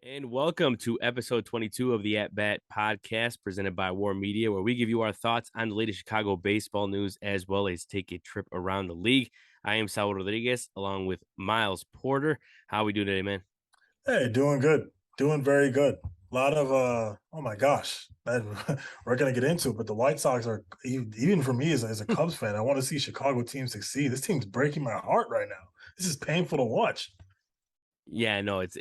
And welcome to episode 22 of the At Bat podcast presented by War Media, where we give you our thoughts on the latest Chicago baseball news as well as take a trip around the league. I am Saul Rodriguez along with Miles Porter. How are we doing today, man? Hey, doing good. Doing very good. A lot of oh my gosh, we're gonna get into it, but the White Sox are even for me as a Cubs fan, I want to see Chicago team succeed. This team's breaking my heart right now. This is painful to watch. Yeah, no, it's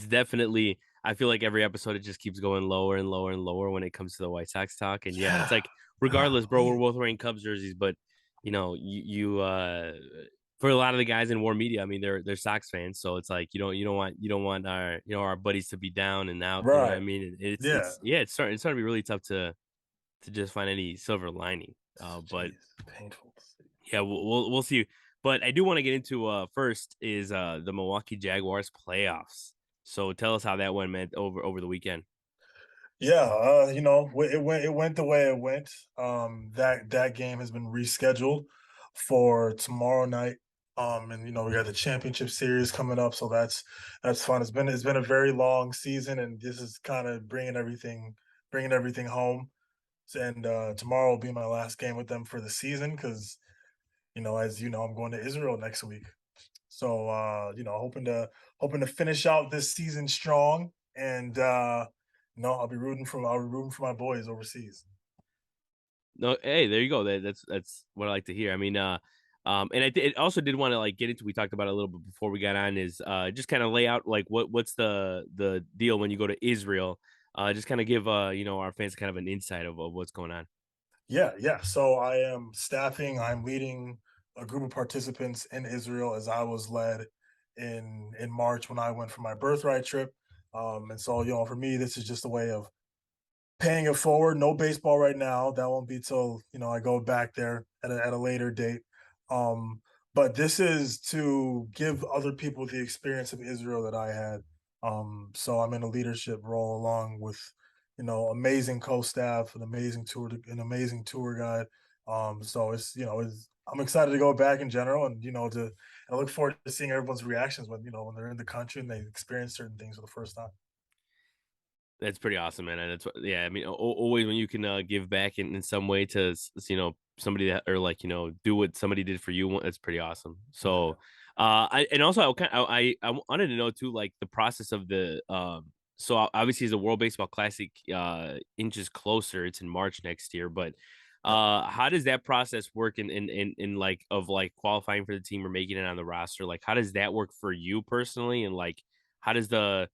definitely I feel like every episode it just keeps going lower and lower and lower when it comes to the White Sox talk. And yeah, it's Yeah. like regardless, bro, we're Golly. both wearing Cubs jerseys, but you for a lot of the guys in War Media, I mean they're Sox fans, so it's like you don't want our our buddies to be down and out, you know what I Right. mean? And Yeah. it's starting to be really tough to just find any silver lining. But Jeez. Painful to see. yeah, we'll see. But I do want to get into first is the Milwaukee Jaguars playoffs. So tell us how that went, man, over the weekend. Yeah, it went the way it went. That game has been rescheduled for tomorrow night. And we got the championship series coming up, so that's fun. It's been a very long season, and this is kind of bringing everything home. And tomorrow will be my last game with them for the season because as you know, I'm going to Israel next week. So hoping to finish out this season strong, and I'll be rooting for my boys overseas. No, hey, there you go. That's what I like to hear. I mean, and it also did want to like get into. We talked about it a little bit before we got on. Is just kind of lay out like what's the deal when you go to Israel. Just kind of give our fans kind of an insight of what's going on. Yeah, yeah. So I am staffing. I'm leading a group of participants in Israel as I was led in March when I went for my birthright trip. And so for me, this is just a way of paying it forward. No baseball right now. That won't be till I go back there at a later date. Um, but this is to give other people the experience of Israel that I had. So I'm in a leadership role along with amazing co-staff, an amazing tour guide. So I'm excited to go back in general, and I look forward to seeing everyone's reactions when they're in the country and they experience certain things for the first time. That's pretty awesome, man. And that's what, yeah. I mean, always when you can give back in some way to somebody that or like do what somebody did for you, that's pretty awesome. So, Yeah. I and also I wanted to know too, like the process of the So obviously, as the World Baseball Classic inches closer, it's in March next year, but Yeah. how does that process work in like of like qualifying for the team or making it on the roster? Like, how does that work for you personally? And like, how does the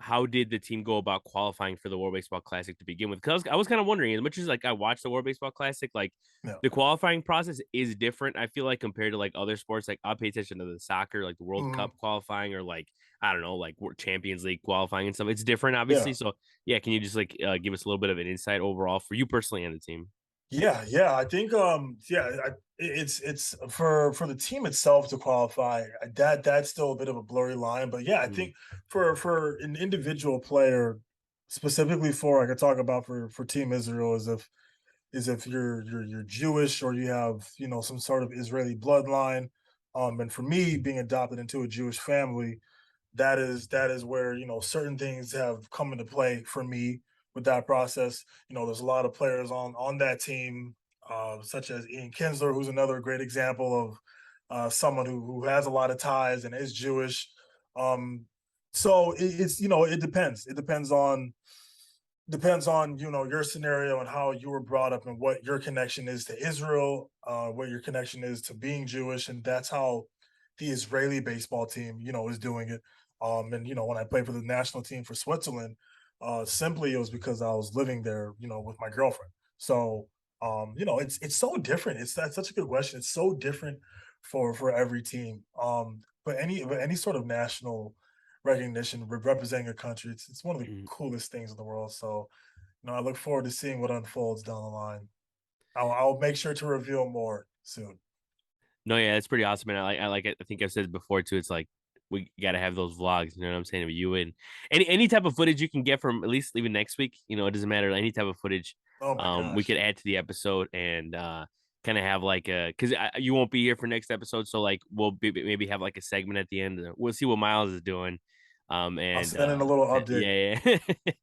how did the team go about qualifying for the World Baseball Classic to begin with? Because I was kind of wondering, as much as like I watched the World Baseball Classic, like Yeah. the qualifying process is different. I feel like compared to like other sports, like I'll pay attention to the soccer, like the World Mhm. Cup qualifying, or like I don't know, like Champions League qualifying and stuff. It's different, obviously. Yeah. So yeah, can you just like give us a little bit of an insight overall for you personally and the team? Yeah, yeah. I think it's for the team itself to qualify. That's still a bit of a blurry line, but yeah, I Mm, think for an individual player, specifically for I could talk about for Team Israel is if you're Jewish or you have some sort of Israeli bloodline. And for me, being adopted into a Jewish family, that is where certain things have come into play for me with that process. There's a lot of players on that team, such as Ian Kinsler, who's another great example of someone who has a lot of ties and is Jewish. Um, so it depends. It depends on your scenario and how you were brought up and what your connection is to Israel, what your connection is to being Jewish, and that's how the Israeli baseball team is doing it. And when I played for the national team for Switzerland, simply it was because I was living there, with my girlfriend. So it's so different. That's such a good question. It's so different for every team. But any sort of national recognition, representing a country. It's one of the mm. coolest things in the world. So, I look forward to seeing what unfolds down the line. I'll make sure to reveal more soon. No, yeah, it's pretty awesome, man. I like it. I think I've said it before too. It's like we got to have those vlogs. You know what I'm saying? With you and any type of footage you can get from at least even next week. It doesn't matter. Any type of footage, Oh my we could gosh. add to the episode and kind of have like a because you won't be here for next episode, so like maybe have like a segment at the end. We'll see what Miles is doing. I'll And send in a little update. yeah, yeah.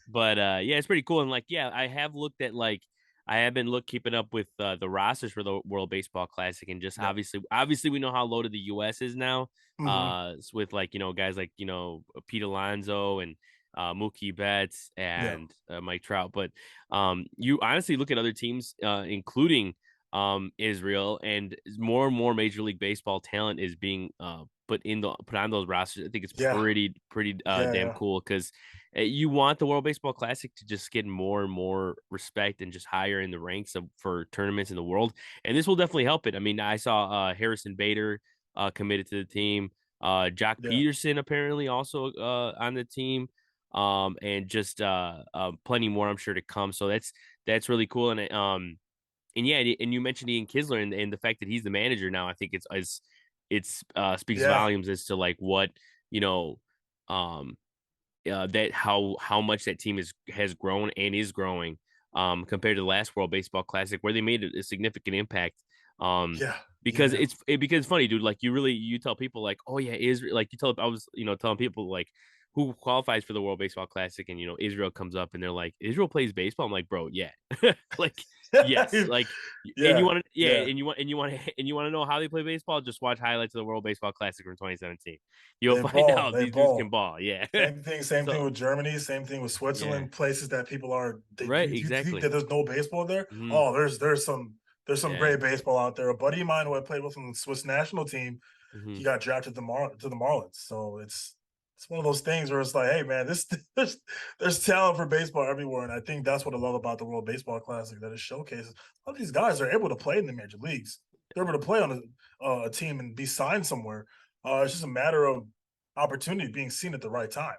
But yeah, it's pretty cool. And like, yeah, I have looked at like I have been keeping up with the rosters for the World Baseball Classic, and just Yeah. obviously we know how loaded the U.S. is now. Hmm. With like guys like Pete Alonso and Mookie Betts Yeah. and Mike Trout, but you honestly look at other teams, including Israel, and more and more Major League Baseball talent is being put on those rosters. I think it's Yeah. pretty Yeah. damn Yeah. cool because you want the World Baseball Classic to just get more and more respect and just higher in the ranks for tournaments in the world, and this will definitely help it. I mean, I saw Harrison Bader committed to the team, Jock Yeah. Peterson apparently also on the team, and just plenty more I'm sure to come. So that's really cool, and yeah, and you mentioned Ian Kisler and the fact that he's the manager now. I think it's speaks Yeah. volumes as to like what you know, um, that how much that team has grown and is growing compared to the last World Baseball Classic where they made a significant impact. Um, Yeah. because Yeah. because it's funny, dude. Like you tell people like, oh yeah, Israel. Like you tell I was telling people like who qualifies for the World Baseball Classic, and Israel comes up and they're like, Israel plays baseball. I'm like, bro, yeah, like yes, like and you Yeah. want to yeah, Yeah. and you want to know how they play baseball. Just watch highlights of the World Baseball Classic from 2017. You'll They find ball. out They these dudes can ball. ball. Yeah. Same thing So with Germany. Same thing with yeah, Switzerland. Places that people are. right, You think exactly. that there's no baseball there? Hmm. Oh, there's some Yeah. great baseball out there. A buddy of mine who I played with on the Swiss national team, Hmm. he got drafted to the Marlins. So it's one of those things where it's like, hey man, this there's talent for baseball everywhere, and I think that's what I love about the World Baseball Classic, that it showcases all these guys are able to play in the major leagues. They're able to play on a team and be signed somewhere. It's just a matter of opportunity being seen at the right time.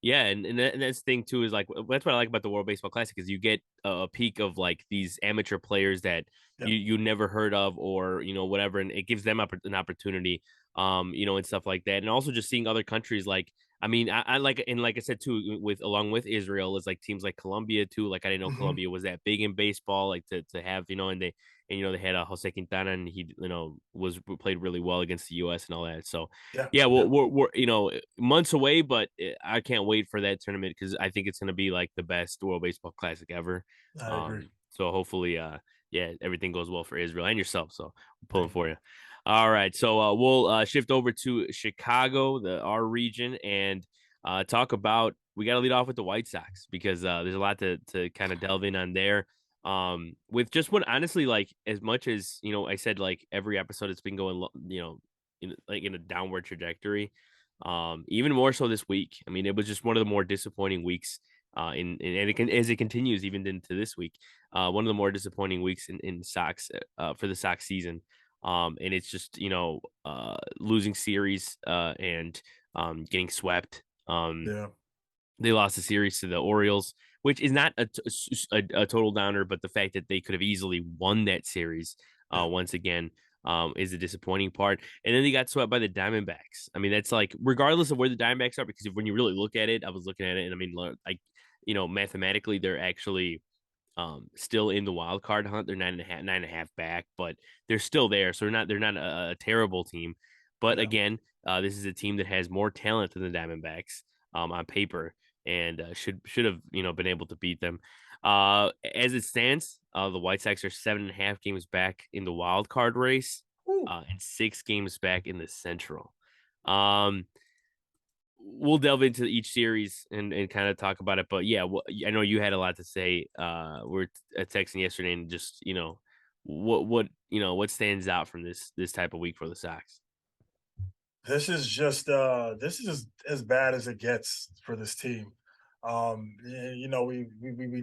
Yeah, and that's the thing too is like that's what I like about the World Baseball Classic is you get a peak of like these amateur players that Yeah. you never heard of or whatever, and it gives them an opportunity, and stuff like that, and also just seeing other countries like I mean I like and like I said too with along with Israel is like teams like Colombia too. Like I didn't know Hmm. Colombia was that big in baseball, like to have and they had a Jose Quintana and he was played really well against the U.S. and all that. So Yeah. yeah, Yeah. we're months away, but I can't wait for that tournament because I think it's going to be like the best World Baseball Classic ever. I agree. So hopefully, yeah, everything goes well for Israel and yourself. So I'm pulling Thank you. for you. All right, so we'll shift over to Chicago, our region, and talk about. We got to lead off with the White Sox because there's a lot to kind of delve in on there. With just what honestly, like as much as I said like every episode it's been going, in a downward trajectory. Even more so this week. I mean, it was just one of the more disappointing weeks. And it can as it continues even into this week, one of the more disappointing weeks in Sox for the Sox season. And it's just losing series and getting swept. Yeah. They lost the series to the Orioles, which is not a total downer, but the fact that they could have easily won that series Yeah. once again is the disappointing part. And then they got swept by the Diamondbacks. I mean, that's like regardless of where the Diamondbacks are, because when you really look at it, I was looking at it, and I mean, like mathematically, they're actually still in the wild card hunt. They're 9.5 back, but they're still there. So they're not a terrible team. But Yeah. again, this is a team that has more talent than the Diamondbacks on paper, and should have been able to beat them. As it stands, the White Sox are 7.5 games back in the wild card race, Woo. and 6 games back in the Central. Um, we'll delve into each series and kind of talk about it. But yeah, I know you had a lot to say. We're texting yesterday, and just what stands out from this type of week for the Sox. This is just as bad as it gets for this team. We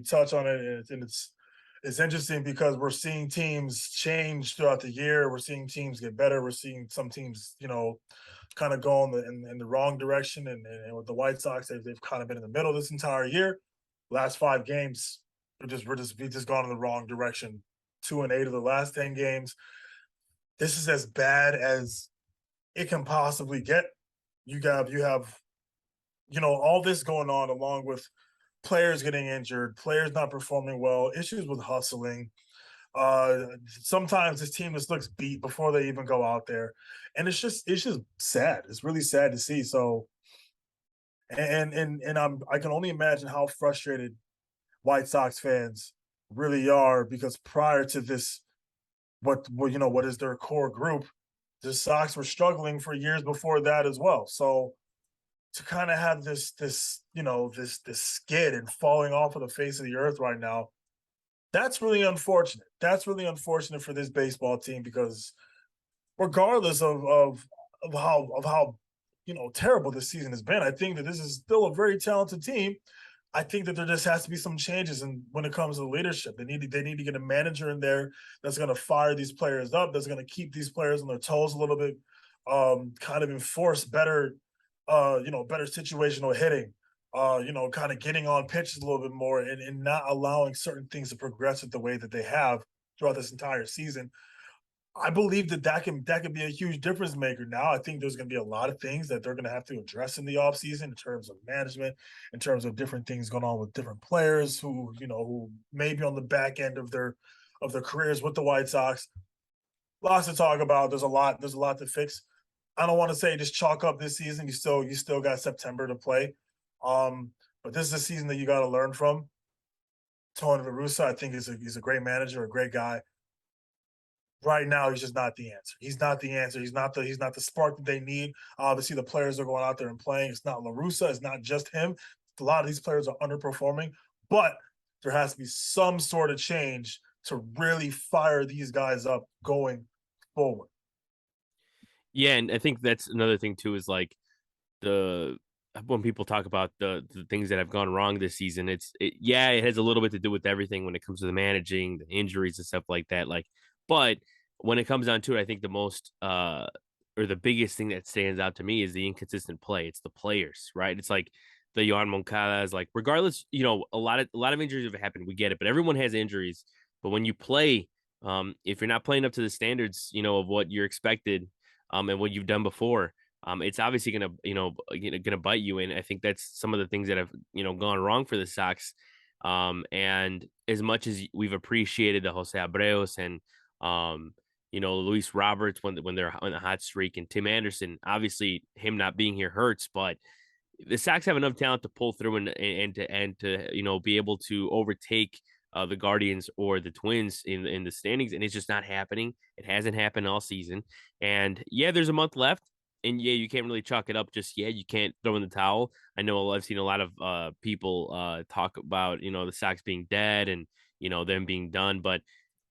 touch on it, and it's interesting because we're seeing teams change throughout the year. We're seeing teams get better. We're seeing some teams, kind of go in the wrong direction. And with the White Sox, they've kind of been in the middle this entire year. Last 5 games, we just gone in the wrong direction. 2-8 of the last 10 games. This is as bad as it can possibly get. You have all this going on along with players getting injured, players not performing well, issues with hustling. Sometimes this team just looks beat before they even go out there, and it's just sad. It's really sad to see. So I can only imagine how frustrated White Sox fans really are because prior to this, what is their core group, the Sox were struggling for years before that as well. So to kind of have this skid and falling off of the face of the earth right now, that's really unfortunate. That's really unfortunate for this baseball team because regardless of how terrible this season has been, I think that this is still a very talented team. I think that there just has to be some changes in when it comes to leadership. They need to get a manager in there that's going to fire these players up, that's going to keep these players on their toes a little bit, kind of enforce better, better situational hitting, kind of getting on pitches a little bit more and not allowing certain things to progress it the way that they have throughout this entire season. I believe that can be a huge difference maker. Now, I think there's going to be a lot of things that they're going to have to address in the offseason in terms of management, in terms of different things going on with different players who may be on the back end of their careers with the White Sox. Lots to talk about. There's a lot to fix. I don't want to say just chalk up this season. You still got September to play. But this is a season that you got to learn from. Tony La Russa, I think he's a great manager, a great guy. Right now, he's just not the answer. He's not the answer. He's not the spark that they need. Obviously, the players are going out there and playing. It's not La Russa. It's not just him. A lot of these players are underperforming, but there has to be some sort of change to really fire these guys up going forward. Yeah, and I think that's another thing too is like the when people talk about the things that have gone wrong this season, yeah, it has a little bit to do with everything when it comes to the managing, the injuries and stuff like that. Like, but when it comes down to it, I think the most or the biggest thing that stands out to me is the inconsistent play. It's the players, right? It's like the Yohan Moncada is like, regardless, a lot of injuries have happened. We get it, but everyone has injuries. But when you play, if you're not playing up to the standards, of what you're expected, and what you've done before, it's obviously gonna bite you. And I think that's some of the things that have gone wrong for the Sox. And as much as we've appreciated the Jose Abreos and Luis Roberts when they're on a hot streak, and Tim Anderson, obviously him not being here hurts, but the Sox have enough talent to pull through and to be able to overtake the Guardians or the Twins in the standings, and it's just not happening. It hasn't happened all season, and yeah, there's a month left, and yeah, you can't really chalk it up just yet. You can't throw in the towel. I know I've seen a lot of people talk about the Sox being dead and them being done, but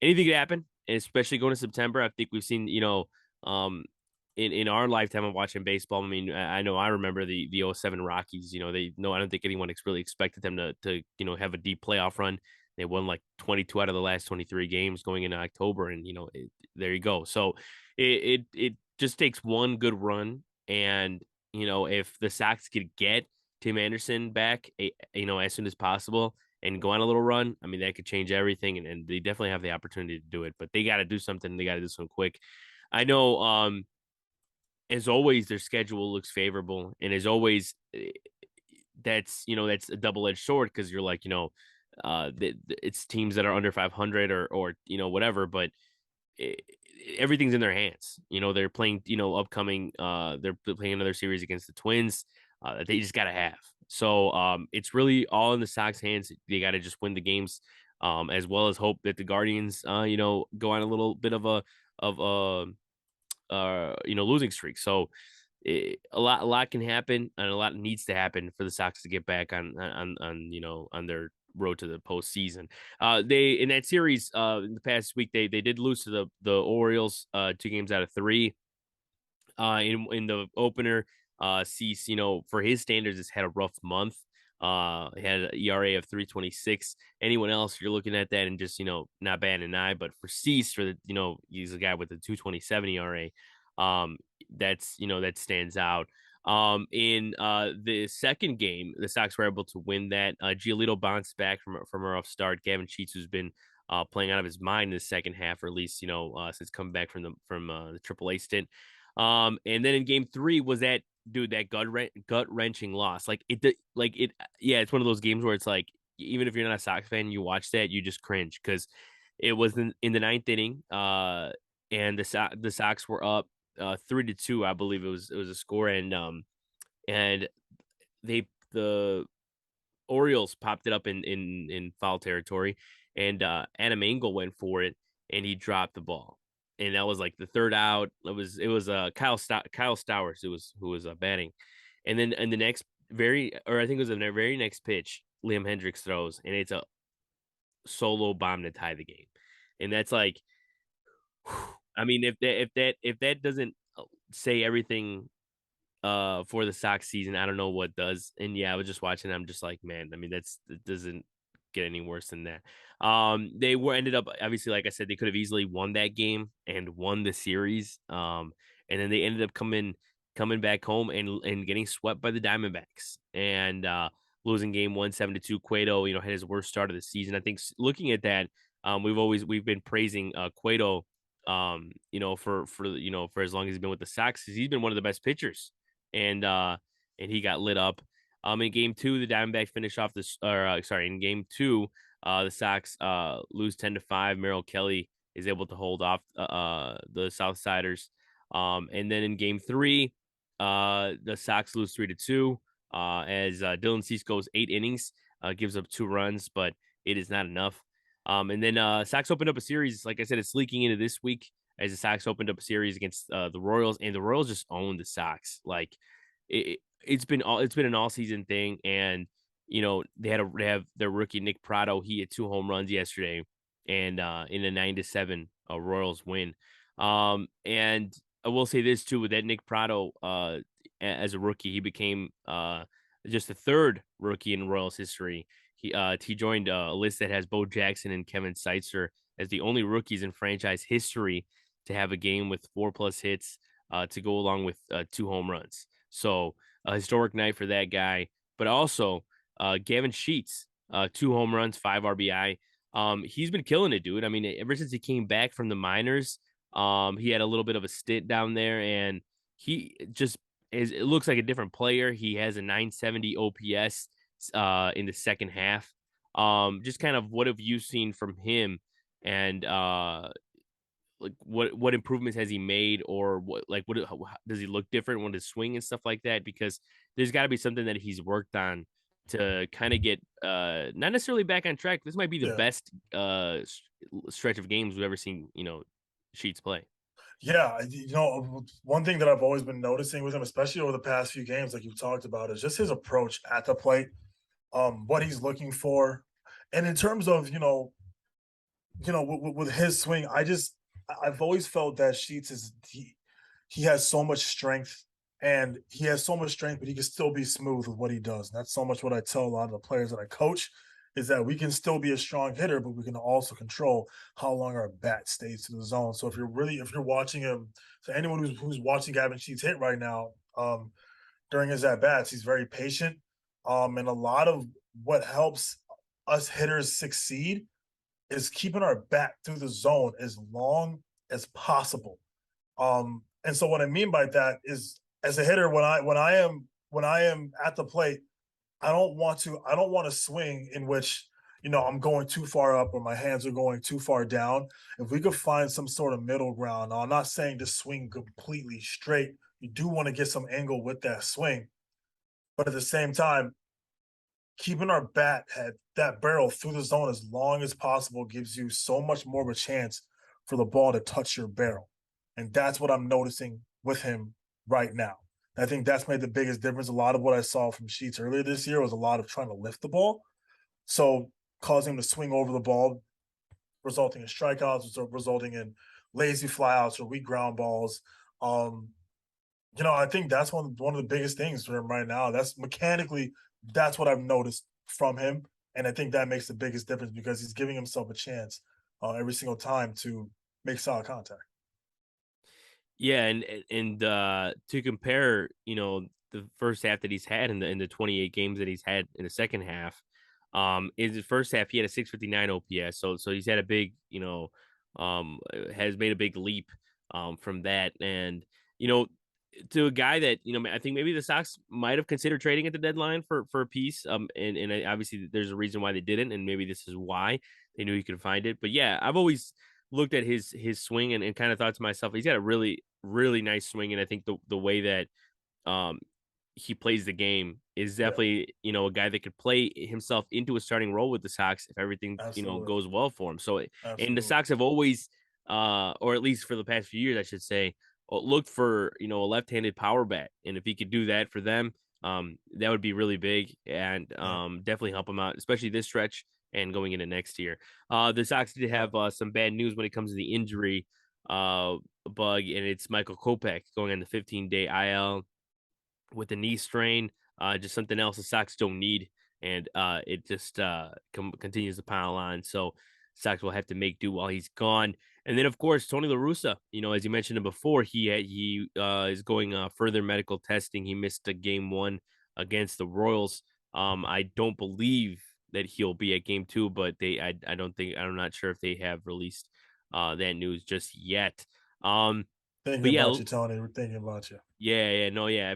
anything could happen, and especially going to September. I think we've seen in our lifetime of watching baseball. I mean, I know I remember the '07 Rockies. I don't think anyone really expected them to have a deep playoff run. They won like 22 out of the last 23 games going into October, and there you go. So it just takes one good run, and if the Sox could get Tim Anderson back, as soon as possible and go on a little run, I mean that could change everything, and they definitely have the opportunity to do it. But they got to do something. They got to do something quick. I know. As always, their schedule looks favorable, and as always, that's a double edged sword because you're like, it's teams that are under 500 or whatever, but it, everything's in their hands. They're playing, upcoming. They're playing another series against the Twins that they just gotta have. So it's really all in the Sox hands. They got to just win the games, as well as hope that the Guardians, go on a little bit of a losing streak. So a lot can happen, and a lot needs to happen for the Sox to get back on their road to the postseason. They in that series in the past week they did lose to the Orioles 2 games out of 3. In the opener, Cease, for his standards, has had a rough month. He had an ERA of 3.26. Anyone else, you're looking at that and just not batting an eye. But for Cease, he's a guy with a 2.27 ERA. That stands out. In the second game, the Sox were able to win that. Giolito bounced back from a rough start. Gavin Sheets, who's been playing out of his mind in the second half, or at least since coming back from the AAA stint. And then in game 3 was that dude that gut wrenching loss. Yeah, it's one of those games where it's like even if you're not a Sox fan, you watch that, you just cringe because it was in the ninth inning. And the Sox were up 3-2, I believe it was a score, and the Orioles popped it up in foul territory, and Adam Engel went for it, and he dropped the ball, and that was like the third out. It was Kyle Stowers who was batting, and then in the next I think it was the very next pitch, Liam Hendricks throws, and it's a solo bomb to tie the game, and that's like, I mean, if that doesn't say everything for the Sox season. I don't know what does. And yeah, I was just watching. I'm just like, man. I mean, it doesn't get any worse than that. They were ended up obviously, like I said, they could have easily won that game and won the series. And then they ended up coming back home and getting swept by the Diamondbacks and losing game 1-7-2. Cueto, had his worst start of the season. I think looking at that, we've been praising Cueto for as long as he's been with the Sox, because he's been one of the best pitchers, and he got lit up. In game two, the Diamondbacks finish off this. In game two, the Sox lose 10-5. Merrill Kelly is able to hold off the Southsiders. And then in game three, the Sox lose 3-2. As Dylan Cease goes 8 innings, gives up 2 runs, but it is not enough. And then Sox opened up a series. Like I said, it's leaking into this week as the Sox opened up a series against the Royals, and the Royals just owned the Sox. Like it's been an all season thing, and they have their rookie Nick Prado. He had 2 home runs yesterday, and in a 9-7 Royals win. And I will say this too, with that Nick Prado as a rookie, he became just the third rookie in Royals history. He joined a list that has Bo Jackson and Kevin Seitzer as the only rookies in franchise history to have a game with 4+ hits to go along with 2 home runs. So a historic night for that guy. But also Gavin Sheets, 2 home runs, 5 RBI. He's been killing it, dude. I mean, ever since he came back from the minors, he had a little bit of a stint down there, and he just it looks like a different player. He has a 970 OPS in the second half. Just kind of what have you seen from him, and like what improvements has he made, or what does he look different when his swing and stuff like that? Because there's got to be something that he's worked on to kind of get not necessarily back on track. This might be the Yeah. best stretch of games we've ever seen. Sheets play. Yeah, one thing that I've always been noticing with him, especially over the past few games, like you've talked about, is just his approach at the plate, what he's looking for, and in terms of with his swing, I've always felt that Sheets he has so much strength, and he has so much strength, but he can still be smooth with what he does. And that's so much what I tell a lot of the players that I coach, is that we can still be a strong hitter, but we can also control how long our bat stays to the zone. So if you're watching him, so anyone who's watching Gavin Sheets hit right now, during his at bats, he's very patient. And a lot of what helps us hitters succeed is keeping our bat through the zone as long as possible. And so what I mean by that is, as a hitter, when I am at the plate, I don't want to swing in which I'm going too far up or my hands are going too far down. If we could find some sort of middle ground, now, I'm not saying to swing completely straight. You do want to get some angle with that swing, but at the same time, keeping our bat head, that barrel through the zone as long as possible, gives you so much more of a chance for the ball to touch your barrel. And that's what I'm noticing with him right now. I think that's made the biggest difference. A lot of what I saw from Sheets earlier this year was a lot of trying to lift the ball. So causing him to swing over the ball, resulting in strikeouts, resulting in lazy flyouts or weak ground balls. I think that's one of the biggest things for him right now. That's what I've noticed from him, and I think that makes the biggest difference because he's giving himself a chance every single time to make solid contact. Yeah, and to compare, the first half that he's had in the 28 games that he's had in the second half, in the first half he had a 659 OPS, so he's had a big, has made a big leap from that, and you know, to a guy that I think maybe the Sox might have considered trading at the deadline for a piece, and obviously there's a reason why they didn't, and maybe this is why they knew he could find it, but yeah, I've always looked at his swing and kind of thought to myself, he's got a really, really nice swing. And I think the way that um he plays the game, is Yeah, definitely, a guy that could play himself into a starting role with the Sox if everything, absolutely, goes well for him. So, and the absolutely. Sox have always, or at least for the past few years, I should say, looked for, a left-handed power bat. And if he could do that for them, that would be really big and Yeah, definitely help him out, especially this stretch and going into next year. The Sox did yeah. have some bad news when it comes to the injury uh, bug, and it's Michael Kopech going on the 15-day IL with a knee strain, just something else the Sox don't need, and it just continues to pile on. So Sox will have to make do while he's gone. And then, of course, Tony La Russa. As you mentioned before, he is going further medical testing. He missed a game 1 against the Royals. I don't believe that he'll be at game 2, but I don't think I'm not sure if they have released that news just yet. Um, Thinking but yeah, about you, Tony. We're thinking about you. yeah, no, yeah.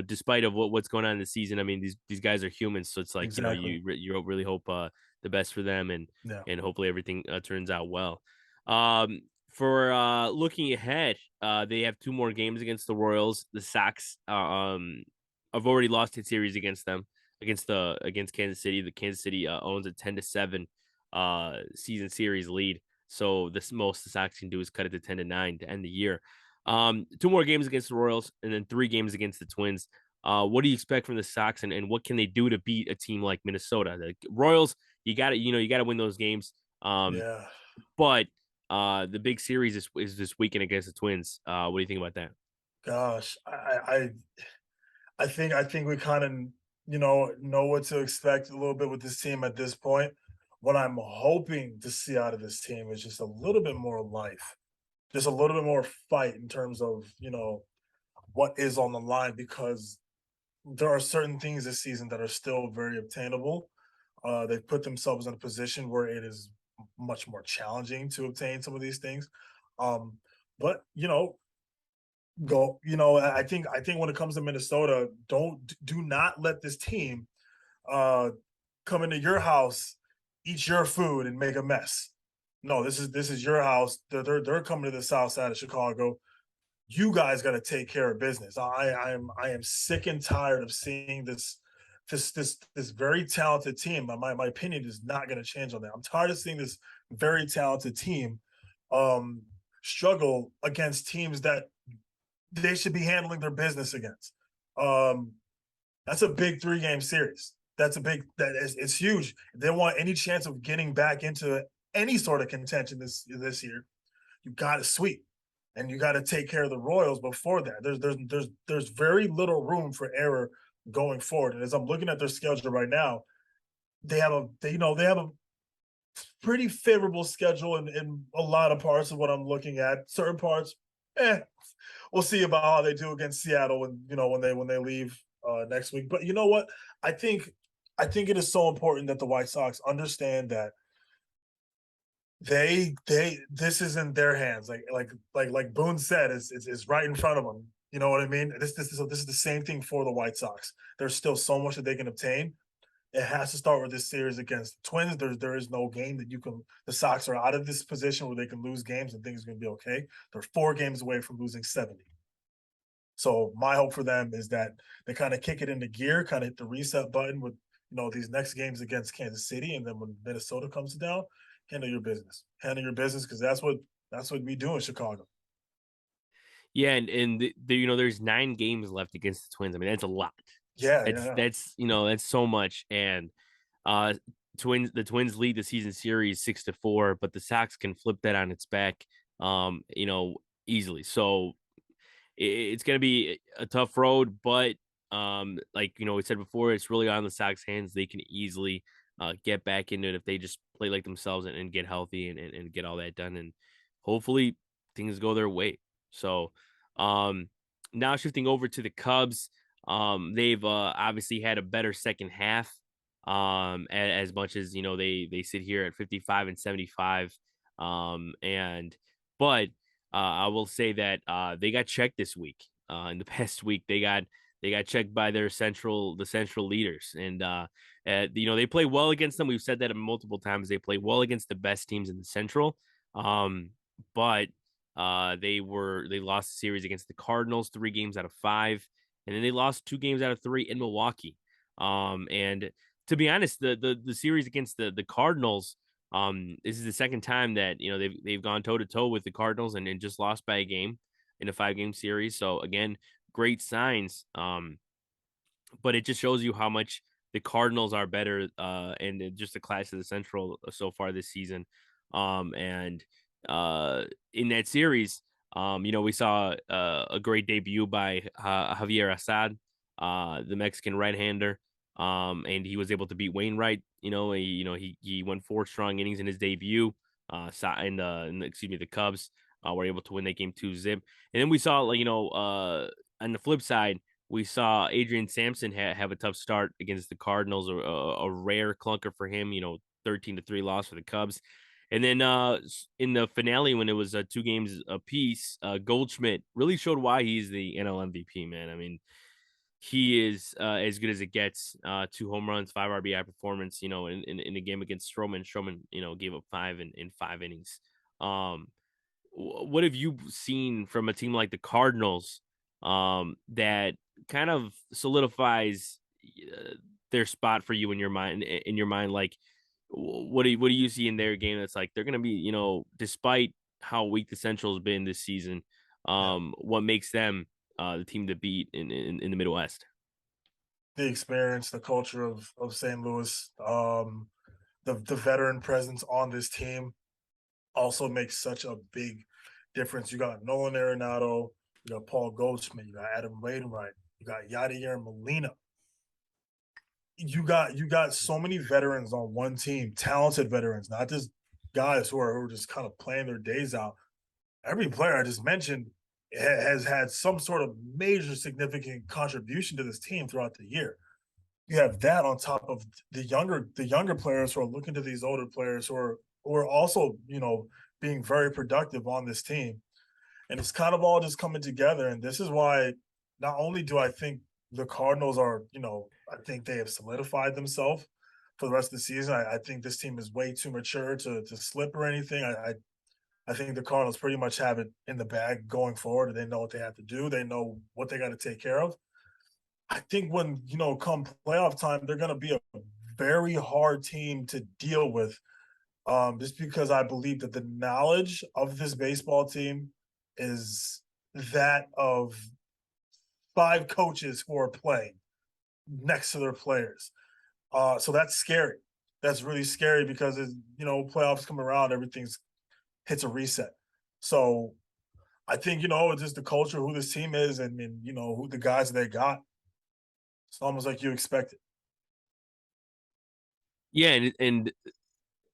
Despite of what's going on in the season, I mean, these guys are humans, so it's like Exactly. you really hope the best for them, Yeah, and hopefully everything turns out well. For looking ahead, they have 2 more games against the Royals. The Sox have already lost his series against them against Kansas City. The Kansas City owns a 10-7 season series lead. So this most the Sox can do is cut it to 10-9 to end the year. 2 more games against the Royals, and then 3 games against the Twins. What do you expect from the Sox, and what can they do to beat a team like Minnesota? The Royals, you got to win those games. Um, yeah. but the big series is this weekend against the Twins. What do you think about that? Gosh, I think we kind of know what to expect a little bit with this team at this point. What I'm hoping to see out of this team is just a little bit more life, just a little bit more fight in terms of what is on the line because there are certain things this season that are still very obtainable. They've put themselves in a position where it is much more challenging to obtain some of these things. Um, but go. I think when it comes to Minnesota, do not let this team uh come into your house, eat your food, and make a mess. No, this is your house. They're coming to the south side of Chicago. You guys got to take care of business. I am sick and tired of seeing this very talented team. My opinion is not going to change on that. I'm tired of seeing this very talented team um struggle against teams that they should be handling their business against. Um, that's a big 3 game series. That's a big that is it's huge. If they want any chance of getting back into any sort of contention this year, you got to sweep, and you got to take care of the Royals before that. There's very little room for error going forward. And as I'm looking at their schedule right now, they have a pretty favorable schedule in a lot of parts of what I'm looking at. Certain parts, we'll see about how they do against Seattle when they leave next week. But you know what? I think I think it is so important that the White Sox understand that they this is in their hands. Like Boone said, is right in front of them. You know what I mean? This is the same thing for the White Sox. There's still so much that they can obtain. It has to start with this series against the Twins. There is no game that you can. The Sox are out of this position where they can lose games and things are going to be okay. They're 4 games away from losing 70. So my hope for them is that they kind of kick it into gear, kind of hit the reset button with these next games against Kansas City, and then when Minnesota comes down, handle your business. Handle your business because that's what we do in Chicago. Yeah, and there's 9 games left against the Twins. I mean, that's a lot. Yeah, That's yeah, that's you know that's so much, and uh, the Twins lead the season series 6-4, but the Sox can flip that on its back, easily. So it's going to be a tough road, but like we said before, it's really on the Sox hands. They can easily get back into it if they just play like themselves and get healthy and get all that done, and hopefully things go their way. So um now shifting over to the Cubs, they've obviously had a better second half. As much as they sit here at 55-75, and but I will say that they got checked this week. In the past week, they got checked by the central leaders, and they play well against them. We've said that multiple times. They play well against the best teams in the Central, but they lost the series against the Cardinals 3 games out of 5, and then they lost 2 games out of 3 in Milwaukee. And to be honest, the series against the Cardinals, this is the second time that they've gone toe to toe with the Cardinals and just lost by a game in a 5 game series. So again, great signs. But it just shows you how much the Cardinals are better, and just the class of the Central so far this season. And in that series, we saw a great debut by Javier Assad, the Mexican right-hander, and he was able to beat Wainwright. He went 4 strong innings in his debut. Excuse me, the Cubs were able to win that game 2-zip, and then we saw on the flip side we saw Adrian Sampson have a tough start against the Cardinals, a rare clunker for him. 13-3 loss for the Cubs, and then in the finale when it was 2 games apiece, Goldschmidt really showed why he's the NL MVP. Man, I mean, he is as good as it gets. 2 home runs, 5 RBI performance. In the game against Stroman. Stroman, gave up 5 in 5 innings. Um, what have you seen from a team like the Cardinals that kind of solidifies uh, their spot for you in your mind? Like, what do you see in their game that's like they're going to be, despite how weak the Central has been this season, Yeah. what makes them the team to beat in the Midwest? The experience, the culture of St. Louis, the veteran presence on this team also makes such a big difference. You got Nolan Arenado, you got Paul Goldschmidt, you got Adam Wainwright, you got Yadier Molina. You got so many veterans on one team, talented veterans, not just guys who are just kind of playing their days out. Every player I just mentioned has had some sort of major significant contribution to this team throughout the year. You have that on top of the younger players who are looking to these older players who are also being very productive on this team, and it's kind of all just coming together. And this is why not only do I think the Cardinals are, I think they have solidified themselves for the rest of the season. I think this team is way too mature to slip or anything. I think the Cardinals pretty much have it in the bag going forward, and they know what they have to do. They know what they got to take care of. I think when come playoff time, they're going to be a very hard team to deal with. Just because I believe that the knowledge of this baseball team is that of 5 coaches who are playing next to their players. So that's scary. That's really scary because playoffs come around, everything's hits a reset. So I think it's just the culture, who this team is, and who the guys they got. It's almost like you expect it. Yeah, and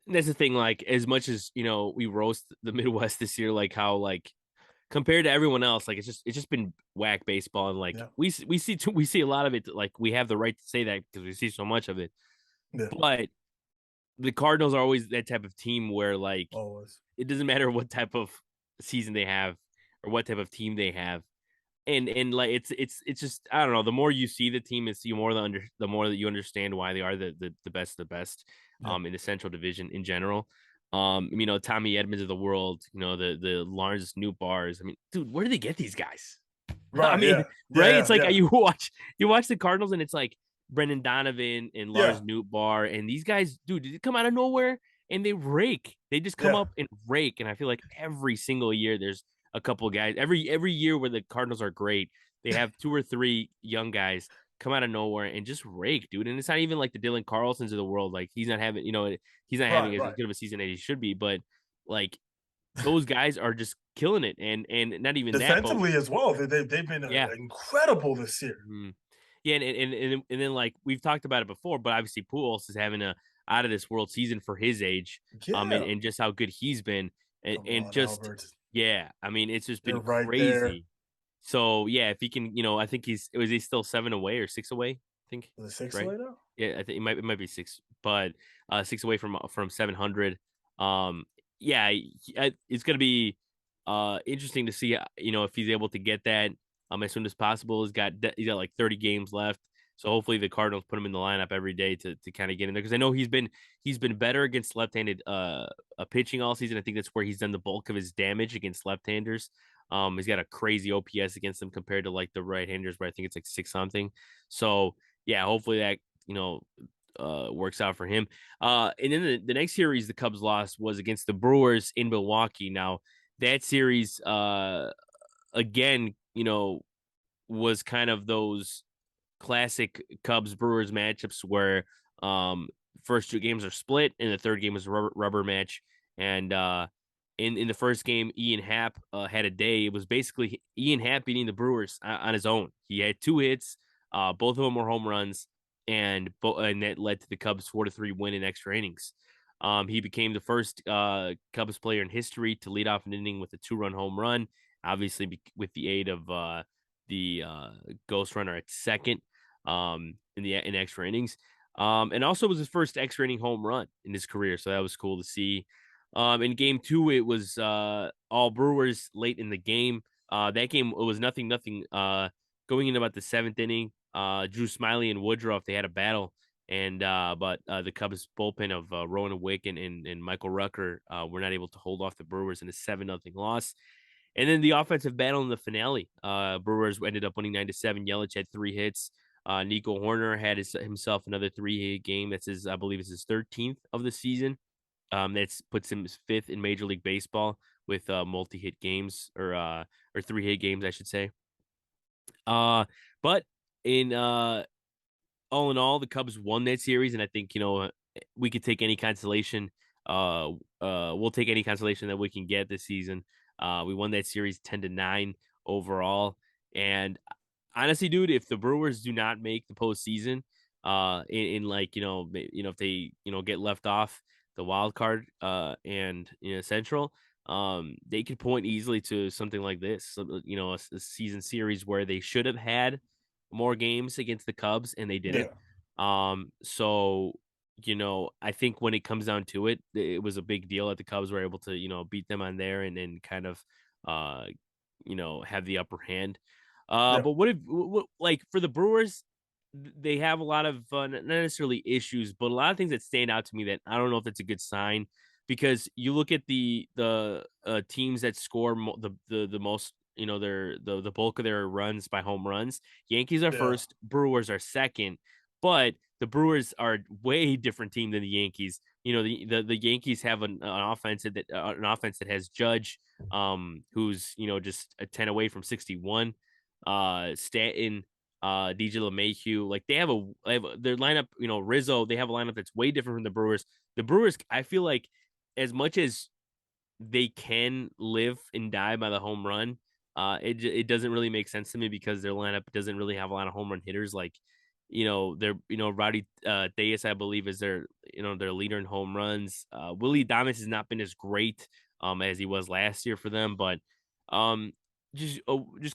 that's the thing. Like, as much as we roast the Midwest this year, like how like compared to everyone else, like it's just been whack baseball, and like Yeah, we see a lot of it. Like, we have the right to say that because we see so much of it. yeah, But the Cardinals are always that type of team where like always. it doesn't matter what type of season they have or what type of team they have. And like it's just, I don't know. The more you see the team, it's the more that you understand why they are the best of the best Yeah, in the Central Division in general. Tommy Edmonds of the world, the Lawrence New Bars. I mean, dude, where do they get these guys? I right. mean, Yeah, right? It's yeah, like yeah, you watch the Cardinals and it's like Brendan Donovan and Lars yeah, Nootbaar and these guys, dude, they come out of nowhere and they rake. They just come yeah. up and rake. And I feel like every single year there's a couple of guys. Every year where the Cardinals are great, they have 2 or 3 young guys come out of nowhere and just rake, dude. And it's not even like the Dylan Carlsons of the world. Like, he's not having Right, as right. good of a season as he should be, but like those guys are just killing it. And not even that, but Defensively as well, they've been yeah. incredible this year. Mhm. Yeah, and then like we've talked about it before, but obviously Pujols is having a out of this world season for his age, and, Yeah, and just how good he's been, come and on, just Albert. yeah, I mean it's just They're been right there. crazy. So yeah, if he can, I think he still 7 away or 6 away, I think, Is it 6 right? away now? Yeah, I think it might be 6, but 6 away from 700. Um, yeah, it's gonna be interesting to see, if he's able to get that as soon as possible. He's got like 30 games left. So hopefully the Cardinals put him in the lineup every day to kind of get in there, because I know he's been better against left-handed pitching all season. I think that's where he's done the bulk of his damage against left-handers. He's got a crazy OPS against them compared to like the right-handers, where I think it's like six something. So yeah, hopefully that works out for him. And then the next series the Cubs lost was against the Brewers in Milwaukee. Now that series, again, was kind of those classic Cubs Brewers matchups where first two games are split and the third game is a rubber match. And in the first game, Ian Happ had a day. It was basically Ian Happ beating the Brewers on his own. He had two hits, both of them were home runs, and that led to the Cubs 4-3 win in extra innings. He became the first Cubs player in history to lead off an inning with a two-run home run, obviously with the aid of the ghost runner at second in extra innings. And also was his first extra inning home run in his career, so that was cool to see. In game two, it was all Brewers late in the game. That game it was nothing. Going into about the seventh inning, Drew Smiley and Woodruff they had a battle, and but the Cubs bullpen of Rowan Wick and Michael Rucker were not able to hold off the Brewers in a 7-0 loss. And then the offensive battle in the finale, Brewers ended up winning 9-7. Yelich had three hits. Nico Hoerner had himself another three-hit game. That's I believe, it's his 13th of the season. That puts him fifth in Major League Baseball with multi-hit games or three-hit games, I should say. But in all in all, the Cubs won that series, and I think we could take any consolation. We'll take any consolation that we can get this season. We won that series 10-9 overall, and honestly, dude, if the Brewers do not make the postseason, in like if they get left off the wild card, and Central, they could point easily to something like this, a season series where they should have had more games against the Cubs and they didn't. Yeah, So I think when it comes down to it, it was a big deal that the Cubs were able to beat them on there and then kind of uh have the upper hand. yeah, But like for the Brewers, they have a lot of not necessarily issues, but a lot of things that stand out to me that I don't know if that's a good sign, because you look at the teams that score the most, the bulk of their runs by home runs. Yankees are yeah, first, Brewers are second, but the Brewers are a way different team than the Yankees. The Yankees have an offense that has Judge, who's just a 10 away from 61, Stanton, DJ LeMahieu. Like their lineup, Rizzo. They have a lineup that's way different from the Brewers. The Brewers, I feel like, as much as they can live and die by the home run, it doesn't really make sense to me because their lineup doesn't really have a lot of home run hitters. Like, they're Rowdy Diaz, I believe, is their leader in home runs. Willie Adames has not been as great as he was last year for them, but um just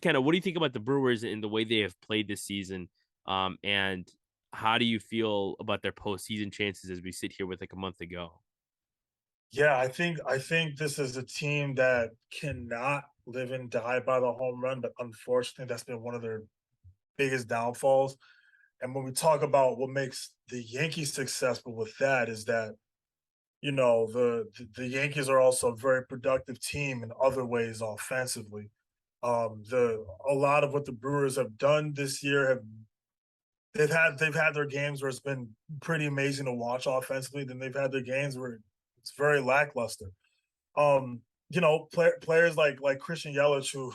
kind of, what do you think about the Brewers and the way they have played this season? And how do you feel about their postseason chances as we sit here with like a month ago? yeah. I think this is a team that cannot live and die by the home run, but unfortunately, that's been one of their biggest downfalls. And when we talk about what makes the Yankees successful with that is that the Yankees are also a very productive team in other ways offensively. The A lot of what the Brewers have done this year have they've had their games where it's been pretty amazing to watch offensively. Then they've had their games where it's very lackluster. Players like Christian Yelich, who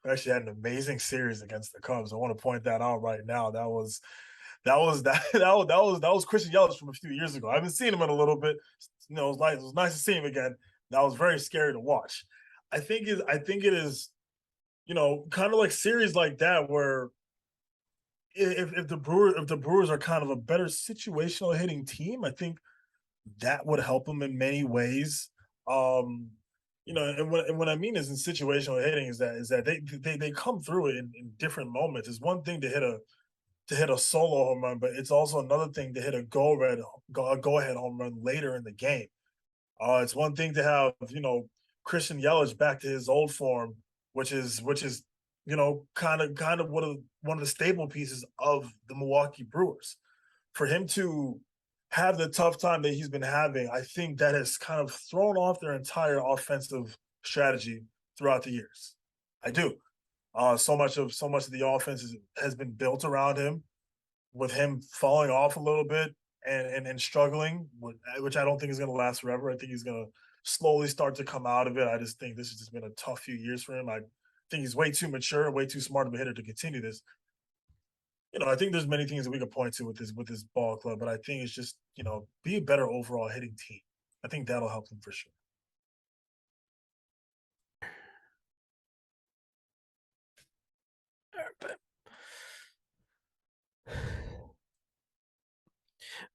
actually had an amazing series against the Cubs. I want to point that out right now. That was Christian Yelich from a few years ago. I haven't seen him in a little bit. It was nice to see him again. That was very scary to watch. I think it is kind of like series like that where if the Brewers are kind of a better situational hitting team, I think that would help them in many ways. Um, and what I mean is in situational hitting is that they come through it in different moments. It's one thing to hit a solo home run, but it's also another thing to hit a go ahead home run later in the game. It's one thing to have Christian Yelich back to his old form, which is kind of one of the staple pieces of the Milwaukee Brewers. For him to have the tough time that he's been having, I think that has kind of thrown off their entire offensive strategy throughout the years. I do. So much of the offense has been built around him, with him falling off a little bit and struggling, which I don't think is going to last forever. I think he's going to slowly start to come out of it. I just think this has just been a tough few years for him. I think he's way too mature, way too smart of a hitter to continue this. I think there's many things that we could point to with this ball club, but I think it's just be a better overall hitting team. I think that'll help them for sure.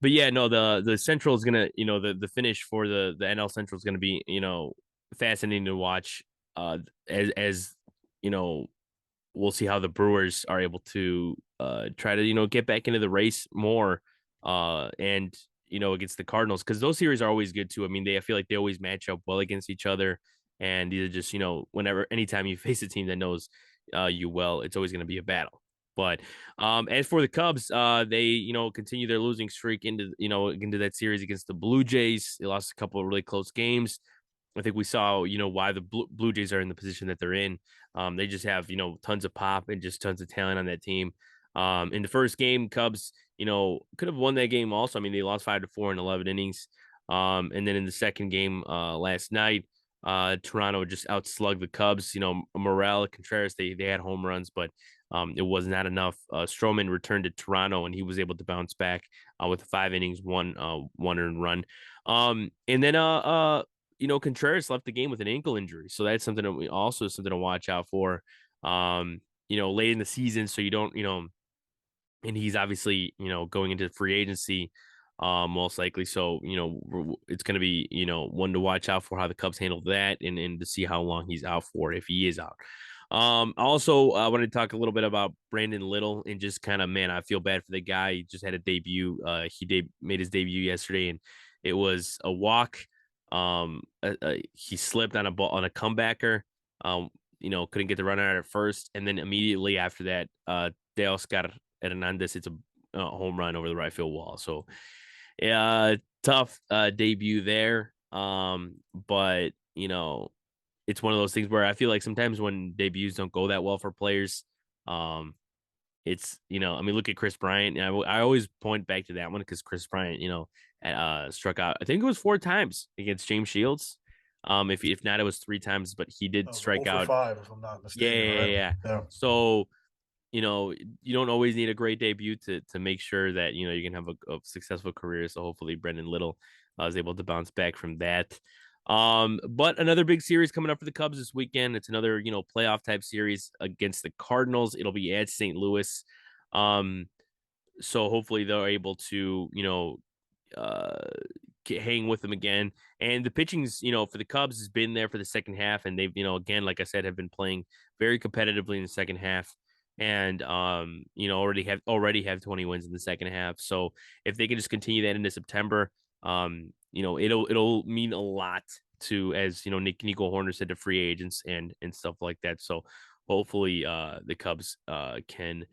But yeah, no, the Central is gonna, the finish for the NL Central is gonna be, fascinating to watch. As you know, we'll see how the Brewers are able to try to get back into the race more, and against the Cardinals, because those series are always good too. I mean, I feel like they always match up well against each other, and these are just anytime you face a team that knows you well, it's always going to be a battle. But as for the Cubs, they continue their losing streak into that series against the Blue Jays. They lost a couple of really close games. I think we saw, why the Blue Jays are in the position that they're in. They just have, tons of pop and just tons of talent on that team. In the first game, Cubs, could have won that game also. I mean, they lost 5-4 in 11 innings. And then in the second game last night, Toronto just outslugged the Cubs. Morel, Contreras, they had home runs, but it was not enough. Stroman returned to Toronto, and he was able to bounce back with 5 innings, one earned run. And then Contreras left the game with an ankle injury, so that's something that we also something to watch out for. Late in the season, so you don't, and he's obviously, going into free agency, most likely. So, it's going to be, one to watch out for how the Cubs handle that, and to see how long he's out for, if he is out. Also, I wanted to talk a little bit about Brandon Little, and just kind of, man, I feel bad for the guy. He just had a debut. He made his debut yesterday, and it was a walk. He slipped on a comebacker. Couldn't get the run out at first, and then immediately after that, De Oscar Hernandez hits a home run over the right field wall. So, tough debut there. But it's one of those things where I feel like sometimes when debuts don't go that well for players, it's I mean, look at Chris Bryant. I always point back to that one because Chris Bryant, struck out. I think it was 4 times against James Shields. If not, it was 3 times, but he did That was strike 0 for out. 5, if I'm not Yeah, mistaken, yeah, yeah, right? yeah. Yeah. So you don't always need a great debut to make sure that you can have a successful career. So hopefully Brendan Little is able to bounce back from that. But another big series coming up for the Cubs this weekend. It's another playoff type series against the Cardinals. It'll be at St. Louis. So hopefully they're able to uh hang with them again. And the pitching's, for the Cubs has been there for the second half, and they've, again, like I said, have been playing very competitively in the second half. And already have 20 wins in the second half. So if they can just continue that into September, it'll mean a lot to, as Nico Hoerner said, to free agents and stuff like that. So hopefully the Cubs can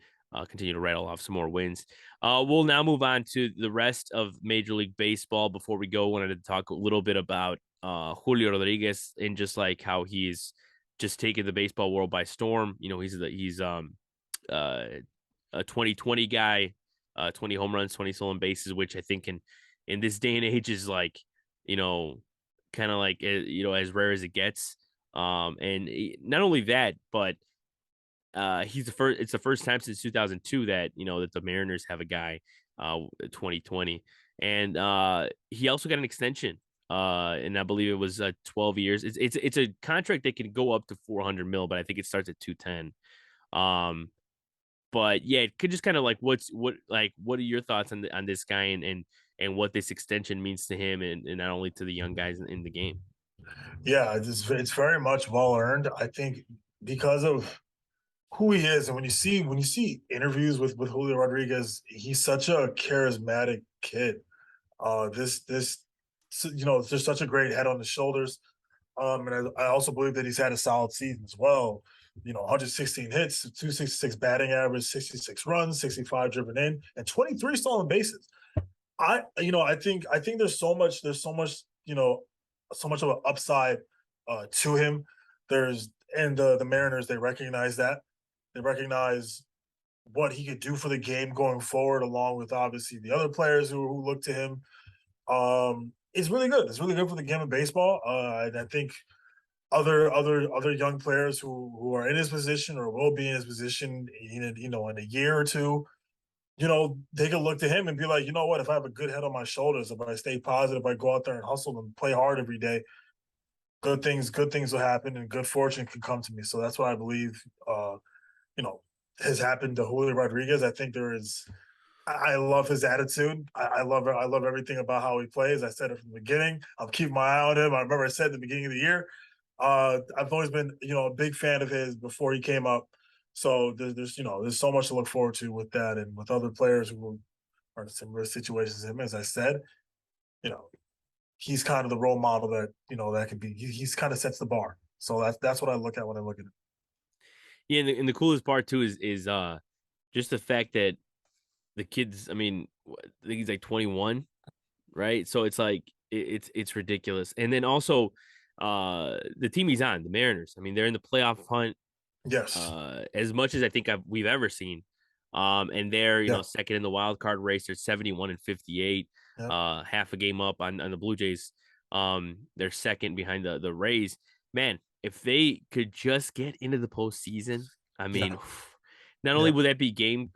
continue to rattle off some more wins. We'll now move on to the rest of Major League Baseball. Before we go, wanted to talk a little bit about Julio Rodriguez, and just like how he's just taken the baseball world by storm. He's a 2020 guy, 20 home runs, 20 stolen bases, which I think in this day and age is like, you know, kind of like, as rare as it gets. And not only that, but he's the first. It's the first time since 2002 that that the Mariners have a guy 2020, and he also got an extension. And I believe it was 12 years. It's a contract that can go up to 400 mil, but I think it starts at 210. Um, but yeah, it could just kind of like what are your thoughts on this guy, and what this extension means to him, and not only to the young guys in the game. Yeah, it's very much well earned. I think because of who he is, and when you see interviews with Julio Rodriguez, he's such a charismatic kid. This there's such a great head on his shoulders. And I also believe that he's had a solid season as well. 116 hits, 266 batting average, 66 runs, 65 driven in, and 23 stolen bases. I think there's so much of an upside to him. There's and the Mariners, they recognize that. They recognize what he could do for the game going forward, along with obviously the other players who look to him. It's really good. It's really good for the game of baseball. And I think other young players who are in his position or will be in his position in a year or two, they can look to him and be like, you know what, if I have a good head on my shoulders, if I stay positive, I go out there and hustle and play hard every day, good things will happen and good fortune can come to me. So that's what I believe you know, has happened to Julio Rodriguez. I think there is I love his attitude. I love everything about how he plays. I said it from the beginning. I'll keep my eye on him. I remember I said at the beginning of the year. I've always been, a big fan of his before he came up. So there's so much to look forward to with that, and with other players who are in similar situations as him. As I said, you know, he's kind of the role model that that could be. He's kind of sets the bar. So that's what I look at when I look at it. Yeah, and the coolest part too is just the fact that the kids. I mean, I think he's like 21, right? So it's like it's ridiculous. And then also, the team he's on, the Mariners. I mean, they're in the playoff hunt Yes. as much as I think we've ever seen. And they're Yeah. second in the wild card race. They're 71 and 58, Yeah. half a game up on the Blue Jays. They're second behind the Rays. Man, if they could just get into the postseason, I mean, Yeah. not only Yeah. would that be game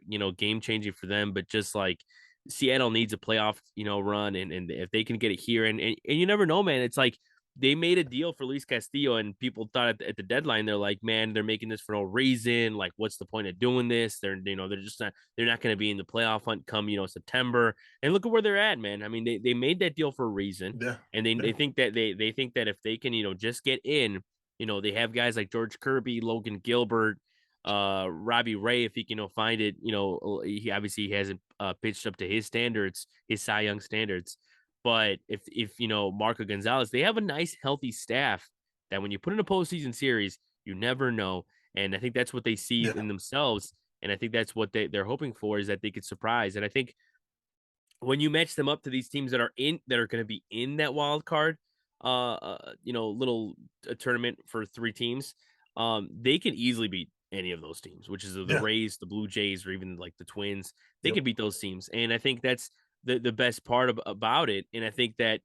changing for them, but just like Seattle needs a playoff run, and if they can get it here, and you never know, man. It's like they made a deal for Luis Castillo, and people thought at the deadline, they're like, man, they're making this for no reason. Like, what's the point of doing this? They're just not, they're not going to be in the playoff hunt come, September. And look at where they're at, man. I mean, they made that deal for a reason. Yeah. And they Yeah. think that they think that if they can, just get in, they have guys like George Kirby, Logan Gilbert, Robbie Ray, if he can, find it, he obviously hasn't pitched up to his standards, his Cy Young standards. But if Marco Gonzalez, they have a nice healthy staff that when you put in a postseason series, you never know. And I think that's what they see Yeah. in themselves. And I think that's what they're hoping for, is that they could surprise. And I think when you match them up to these teams that are going to be in that wild card, little tournament for three teams, they can easily beat any of those teams, which is the Yeah. Rays, the Blue Jays, or even like the Twins. They Yep. can beat those teams, and I think that's the best part about it. And I think that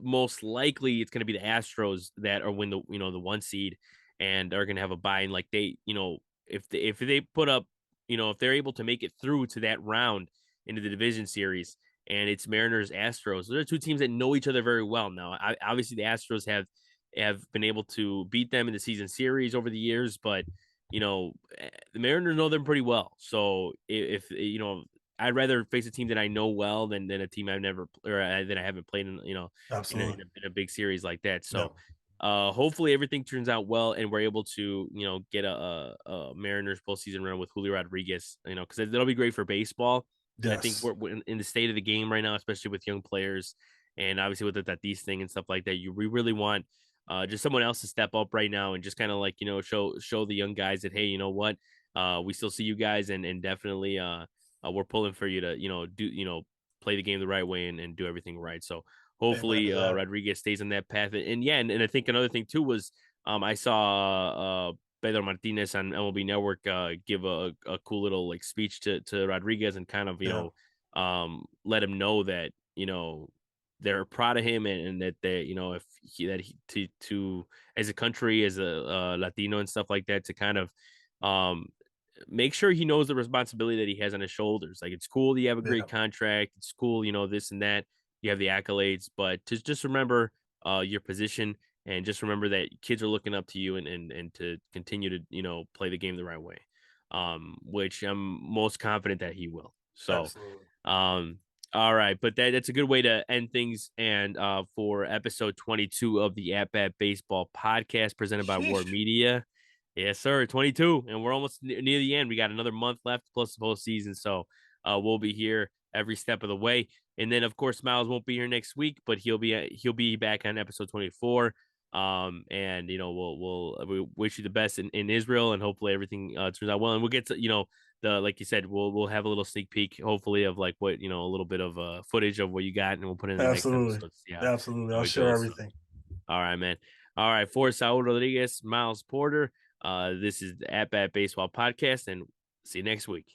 most likely it's going to be the Astros that are win the one seed and are going to have a bye. And like if they put up, if they're able to make it through to that round into the division series, and it's Mariners Astros. Those are two teams that know each other very well now. Obviously, the Astros have been able to beat them in the season series over the years, but the Mariners know them pretty well. So if I'd rather face a team that I know well than a team I've never or that I haven't played in Absolutely. in a big series like that. Yeah. So hopefully everything turns out well and we're able to get a Mariners postseason run with Julio Rodriguez. Because that'll be great for baseball. And I think Yes. we're in the state of the game right now, especially with young players, and obviously with the Tatis thing and stuff like that. We really want just someone else to step up right now and just kind of like show the young guys that, hey, you know what, we still see you guys, and definitely we're pulling for you to do play the game the right way and do everything right. So Amen hopefully to that. Rodriguez stays on that path. And yeah, and I think another thing too was I saw Pedro Martinez on MLB Network give a cool little like speech to Rodriguez and kind of Yeah. let him know that they're proud of him, and that they if he, that he, to as a country, as a Latino and stuff like that, to kind of um make sure he knows the responsibility that he has on his shoulders. Like, it's cool that you have a great Yeah. contract, it's cool, this and that, you have the accolades, but to just remember your position, and just remember that kids are looking up to you, and to continue to play the game the right way, which I'm most confident that he will. So Absolutely. um all right, but that's a good way to end things. And for episode 22 of the At Bat Baseball podcast presented by War Sheesh. Media. Yes, sir. 22, and we're almost near the end. We got another month left plus the postseason, so we'll be here every step of the way. And then, of course, Miles won't be here next week, but he'll be back on episode 24. And we wish you the best in Israel, and hopefully everything turns out well. And we'll get to the like you said, we'll have a little sneak peek, hopefully, of like what a little bit of footage of what you got, and we'll put it in the next Absolutely. episode to see how Absolutely. I'll it share goes. So, everything. all right, man. All right, for Saul Rodriguez, Miles Porter. This is the At Bat Baseball podcast, and see you next week.